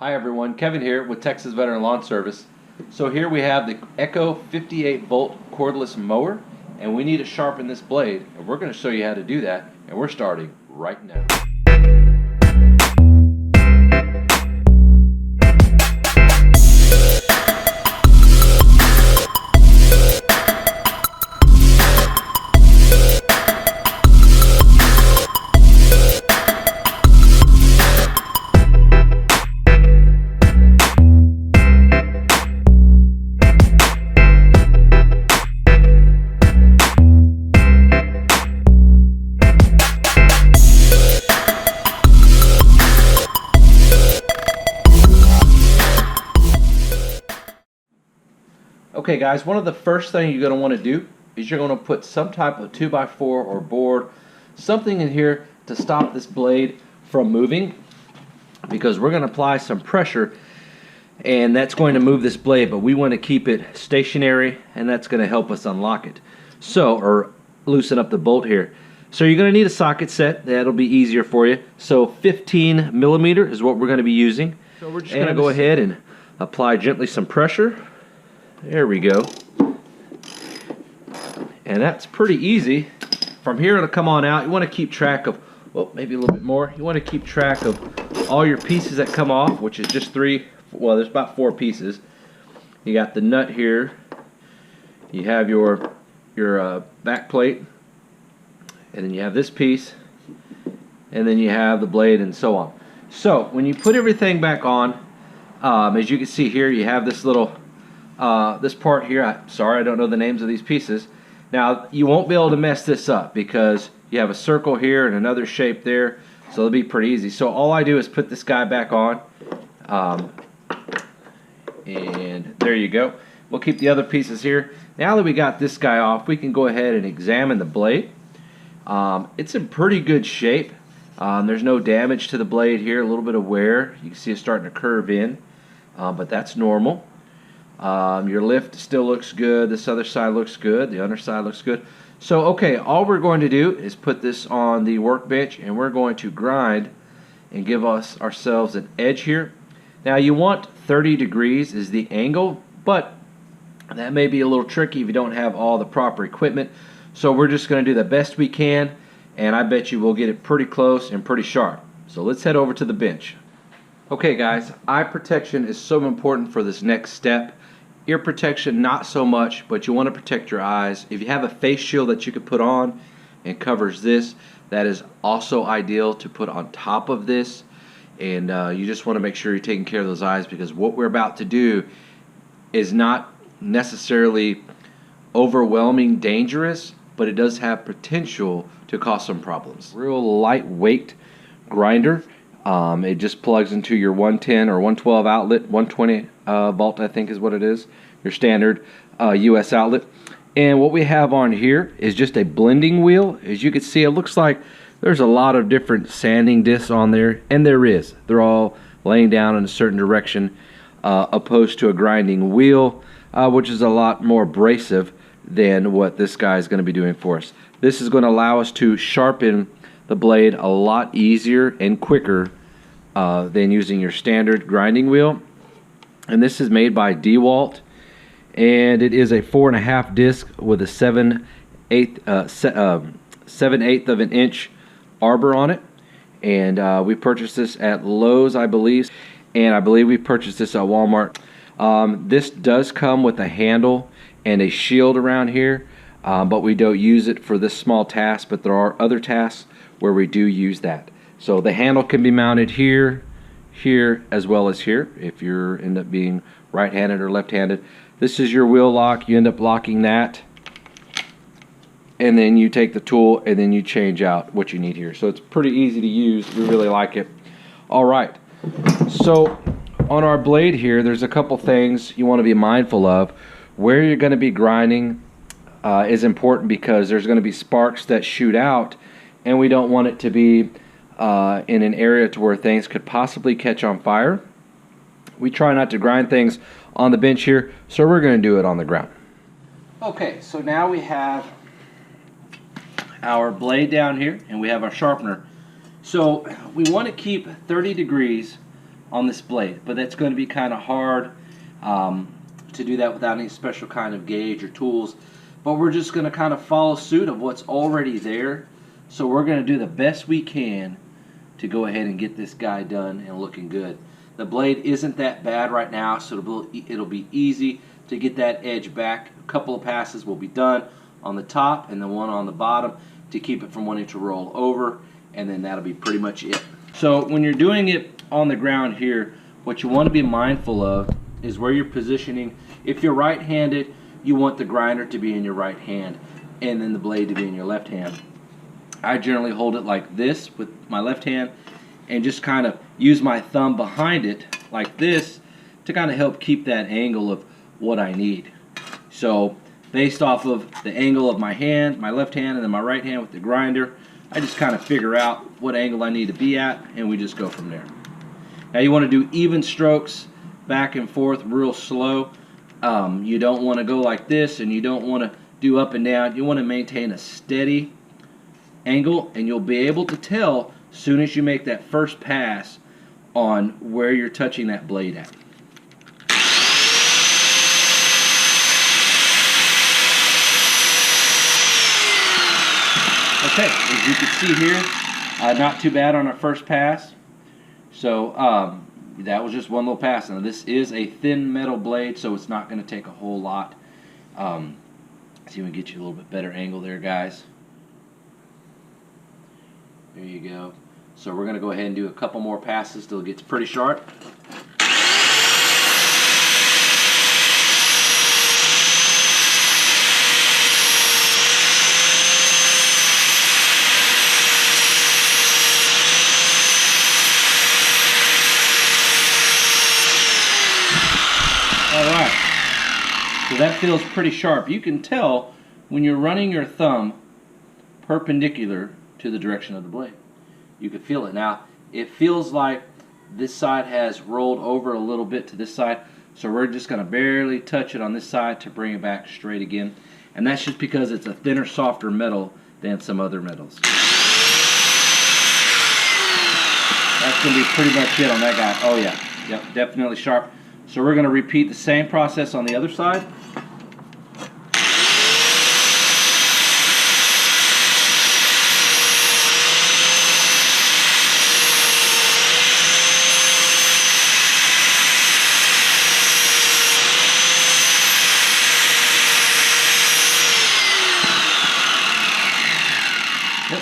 Hi everyone, Kevin here with Texas Veteran Lawn Service. So here we have the Echo 58V Cordless Mower, and we need to sharpen this blade, and we're going to show you how to do that, and we're starting right now. Okay guys, one of the first things you're going to want to do is you're going to put some type of 2x4 or board, something in here to stop this blade from moving, because we're going to apply some pressure and that's going to move this blade, but we want to keep it stationary, and that's going to help us unlock it. So, or loosen up the bolt here. So you're going to need a socket set. That'll be easier for you. So 15mm is what we're going to be using. So we're just going to go ahead and apply gently some pressure. There we go. And that's pretty easy. From here it'll come on out. You want to keep track of, well, maybe a little bit more. You want to keep track of all your pieces that come off, which is just three. Well, there's about 4 pieces. You got the nut here. You have your back plate. And then you have this piece. And then you have the blade and so on. So when you put everything back on, as you can see here, you have this little this part here. Sorry, I don't know the names of these pieces. Now you won't be able to mess this up because you have a circle here and another shape there, so it'll be pretty easy. So all I do is put this guy back on, and there you go. We'll keep the other pieces here. Now that we got this guy off, we can go ahead and examine the blade. It's in pretty good shape. There's no damage to the blade here. A little bit of wear. You can see it starting to curve in, but that's normal. Your lift still looks good. This other side looks good. The underside looks good. So okay, all we're going to do is put this on the workbench, and we're going to grind and give ourselves an edge here. Now you want 30 degrees is the angle, but that may be a little tricky if you don't have all the proper equipment. So we're just going to do the best we can, and I bet you we'll get it pretty close and pretty sharp. So let's head over to the bench. Okay guys, eye protection is so important for this next step. Ear protection not so much, but you want to protect your eyes. If you have a face shield that you could put on and covers this, that is also ideal to put on top of this. And you just want to make sure you're taking care of those eyes, because what we're about to do is not necessarily overwhelming dangerous, but it does have potential to cause some problems. Real lightweight grinder. It just plugs into your 110 or 112 outlet, 120 volt I think is what it is, your standard US outlet. And what we have on here is just a blending wheel. As you can see, it looks like there's a lot of different sanding discs on there, and there is. They're all laying down in a certain direction, opposed to a grinding wheel, which is a lot more abrasive than what this guy is going to be doing for us. This is going to allow us to sharpen the blade a lot easier and quicker than using your standard grinding wheel. And this is made by DeWalt, and it is a 4.5 disc with a 7/8 of an inch arbor on it. And we purchased this at Lowe's, I believe, and I believe we purchased this at Walmart. This does come with a handle and a shield around here, but we don't use it for this small task, but there are other tasks where we do use that. So the handle can be mounted here, here, as well as here if you end up being right-handed or left-handed. This is your wheel lock. You end up locking that, and then you take the tool and then you change out what you need here. So it's pretty easy to use. We really like it. All right, so on our blade here, there's a couple things you want to be mindful of. Where you're going to be grinding is important, because there's going to be sparks that shoot out, and we don't want it to be in an area to where things could possibly catch on fire. We try not to grind things on the bench here, so we're going to do it on the ground. Okay, so now we have our blade down here, and we have our sharpener. So we want to keep 30 degrees on this blade, but that's going to be kind of hard to do that without any special kind of gauge or tools. But we're just going to kind of follow suit of what's already there. So we're going to do the best we can to go ahead and get this guy done and looking good. The blade isn't that bad right now, so it'll be easy to get that edge back. A couple of passes will be done on the top and then one on the bottom to keep it from wanting to roll over, and then that'll be pretty much it. So when you're doing it on the ground here, what you want to be mindful of is where you're positioning. If you're right-handed, you want the grinder to be in your right hand and then the blade to be in your left hand. I generally hold it like this with my left hand and just kind of use my thumb behind it like this to kind of help keep that angle of what I need. So based off of the angle of my hand, my left hand, and then my right hand with the grinder, I just kind of figure out what angle I need to be at, and we just go from there. Now you want to do even strokes back and forth real slow. You don't want to go like this, and you don't want to do up and down. You want to maintain a steady angle, and you'll be able to tell as soon as you make that first pass on where you're touching that blade at. Okay, as you can see here, not too bad on our first pass. So that was just one little pass. Now this is a thin metal blade, so it's not going to take a whole lot. See if we can get you a little bit better angle there, guys. There you go. So we're going to go ahead and do a couple more passes till it gets pretty sharp. Alright, so that feels pretty sharp. You can tell when you're running your thumb perpendicular to the direction of the blade. You can feel it. Now, it feels like this side has rolled over a little bit to this side, so we're just going to barely touch it on this side to bring it back straight again. And that's just because it's a thinner, softer metal than some other metals. That's going to be pretty much it on that guy. Oh yeah, yep, definitely sharp. So we're going to repeat the same process on the other side. Yep.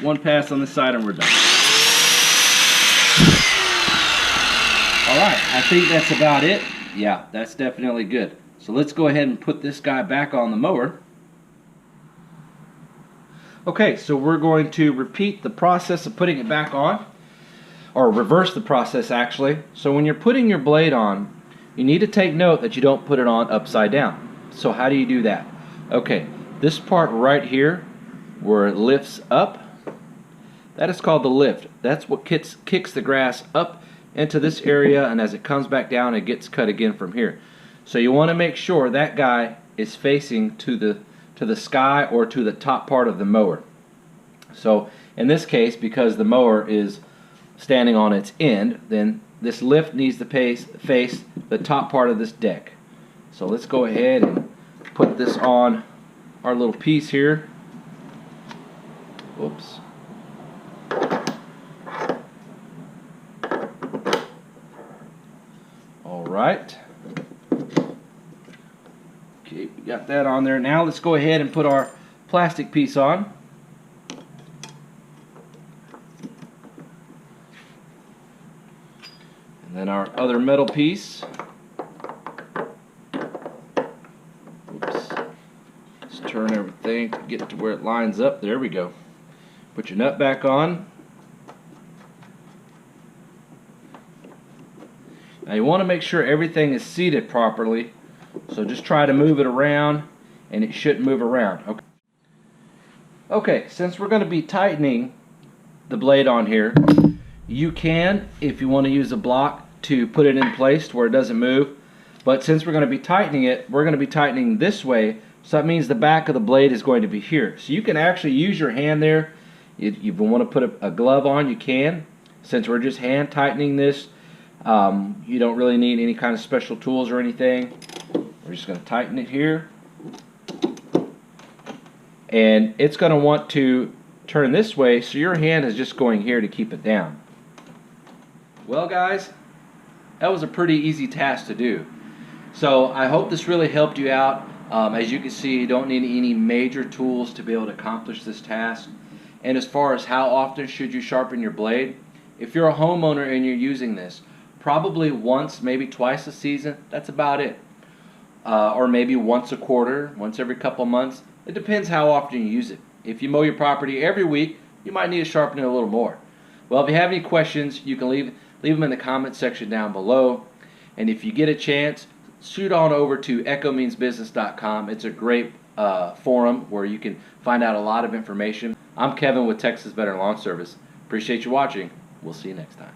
One pass on this side and we're done. Alright, I think that's about it. Yeah, that's definitely good. So let's go ahead and put this guy back on the mower. Okay, so we're going to repeat the process of putting it back on, or reverse the process actually. So when you're putting your blade on, you need to take note that you don't put it on upside down. So how do you do that? Okay, this part right here where it lifts up, that is called the lift. That's what kicks the grass up into this area, and as it comes back down it gets cut again from here. So you want to make sure that guy is facing to the sky or to the top part of the mower. So in this case, because the mower is standing on its end, then this lift needs to face the top part of this deck. So let's go ahead and put this on our little piece here. Whoops. Alright. Okay, we got that on there. Now let's go ahead and put our plastic piece on. And then our other metal piece. Oops. Let's turn everything to get it to where it lines up. There we go. Put your nut back on. Now you want to make sure everything is seated properly, so just try to move it around and it shouldn't move around. Okay, since we're going to be tightening the blade on here, you can, if you want to use a block to put it in place to where it doesn't move, but since we're going to be tightening it, we're going to be tightening this way, so that means the back of the blade is going to be here. So you can actually use your hand there. If you want to put a glove on, you can. Since we're just hand tightening this, You don't really need any kind of special tools or anything. We're just going to tighten it here. And it's going to want to turn this way, so your hand is just going here to keep it down. Well guys, that was a pretty easy task to do. So I hope this really helped you out. As you can see, you don't need any major tools to be able to accomplish this task. And as far as how often should you sharpen your blade, if you're a homeowner and you're using this, probably once, maybe twice a season, that's about it. Or maybe once a quarter, once every couple months. It depends how often you use it. If you mow your property every week, you might need to sharpen it a little more. Well, if you have any questions, you can leave them in the comment section down below. And if you get a chance, shoot on over to echomeansbusiness.com. It's a great forum where you can find out a lot of information. I'm Kevin with Texas Veteran Lawn Service. Appreciate you watching. We'll see you next time.